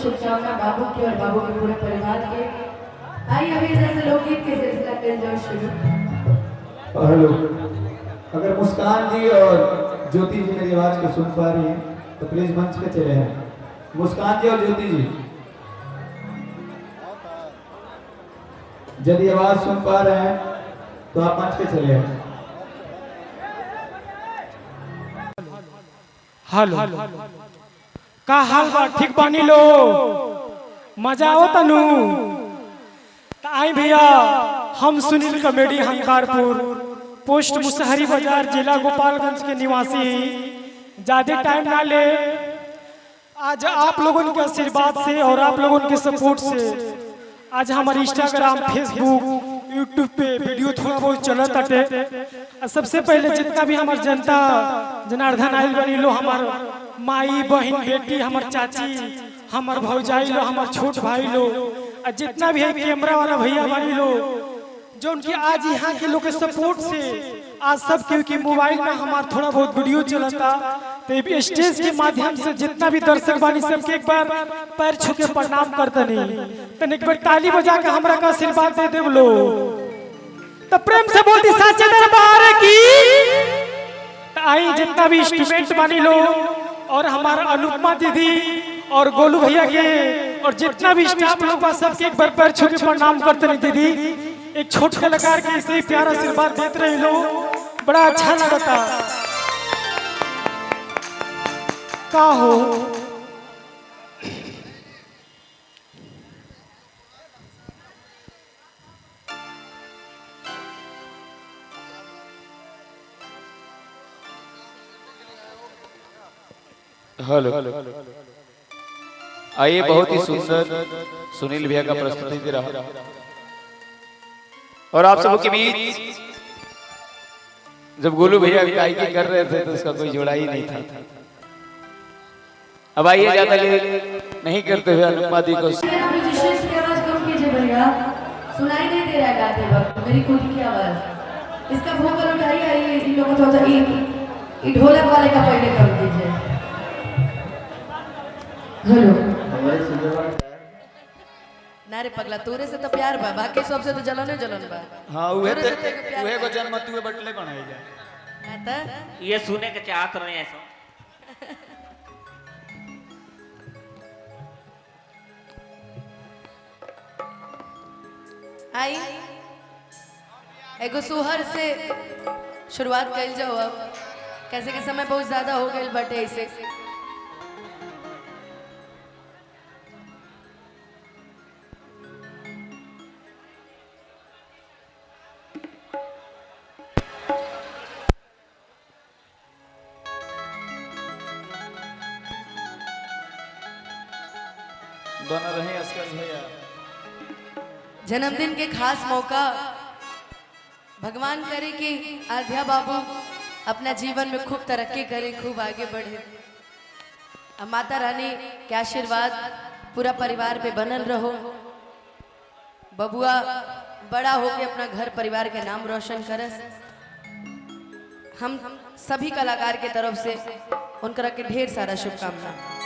शुभकामना बाबू की और बाबू के पूरे परिवार के। आइए अभी जैसे लोकगीत के सिलसिला के जो शुरू। हेलो, अगर मुस्कान जी और ज्योति जी मेरी आवाज को सुन पा रही हैं तो प्लीज मंच पे चले हैं। मुस्कान जी और ज्योति जी यदि आवाज सुन पा रहे हैं तो आप मंच पे चले हैं। हेलो, का हाल बा? ठीक बानी लो? मजा आओ तनु? आई भैया, हम सुनील कॉमेडी हंकारपुर, पोस्ट मुसहरी बाजार, जिला गोपालगंज के निवासी। ज्यादा टाइम ना ले, आज आप लोगों के आशीर्वाद से और आप लोगों के सपोर्ट से आज हमारे इंस्टाग्राम, फेसबुक, यूट्यूब पे वीडियो थोड़ा बहुत चलत अटे। सबसे पहले जितना भी हमार जनता जनार्दन आयल बनी लो, हमार माई बहन बेटी, हमार चाची, हमार भौजाई लो, हमार छोट भाई लो, जितना भी है कैमरा वाला भैया बनी लो, जो उनकी आज यहाँ के लोग के सपोर्ट से आज सब क्योंकि मोबाइल में हमार थोड़ा बहुत वीडियो चलता, तो स्टेज के माध्यम से जितना भी दर्शक बानी सबके एक बार पैर छू के प्रणाम करते नहीं, तो एक बार ताली बजा के हमरा का आशीर्वाद दे दे लो। तो प्रेम से बोलती साचे दरबार की। तो आई जितना भी स्टूडेंट बानी लो और हमारा अनुपमा दीदी और गोलू भैया के और जितना भी स्टाफ लोग बा सबके एक बार पैर छू के प्रणाम करते नहीं दीदी। एक छोटे कलाकार के ऐसे ही प्यारा आशीर्वाद देते रहे लोग, बड़ा अच्छा लगता। का हो हेलो, आइए, बहुत ही सुंदर सुनील भैया का प्रस्तुति दे रहा और आप सबों के बीच जब गोलू भैया गायकी कर रहे थे तो उसका कोई जोड़ा ही नहीं था। अब आइए, ज्यादा लेट नहीं करते हुए अनुपमा दी को अपनी विशेष की आवाज कम कीजिए भैया, सुनाई नहीं दे रहा है गाते वक्त मेरी खुद की आवाज। इसका वोकल उठाइए, आइए इन लोगों को थोड़ा सा ढोलक वाले का पहले कम कीजिए। हेलो ना रे पगला, तोरे से तो प्यार बा, बाकी सबसे तो जलन बा। हां उहे तोरे से तो एगो प्यार उहे बा। को जन्म तुए बटले कौन है जा हाँ तो ये सुने के चाहत रहे ऐसा। आई एगो सुहर से शुरुआत कल जाओ। अब कैसे के समय बहुत ज्यादा हो गए बटे ऐसे दोनों रहे अस्कर भैया। जन्मदिन के खास मौका, भगवान करे कि आध्या बाबू अपना जीवन में खूब तरक्की करे, खूब आगे बढ़े। अब माता रानी के आशीर्वाद पूरा परिवार पे बनल रहो। बबुआ बड़ा होके अपना घर परिवार के नाम रोशन करस। हम सभी कलाकार के तरफ से उनकरा के ढेर सारा शुभकामना।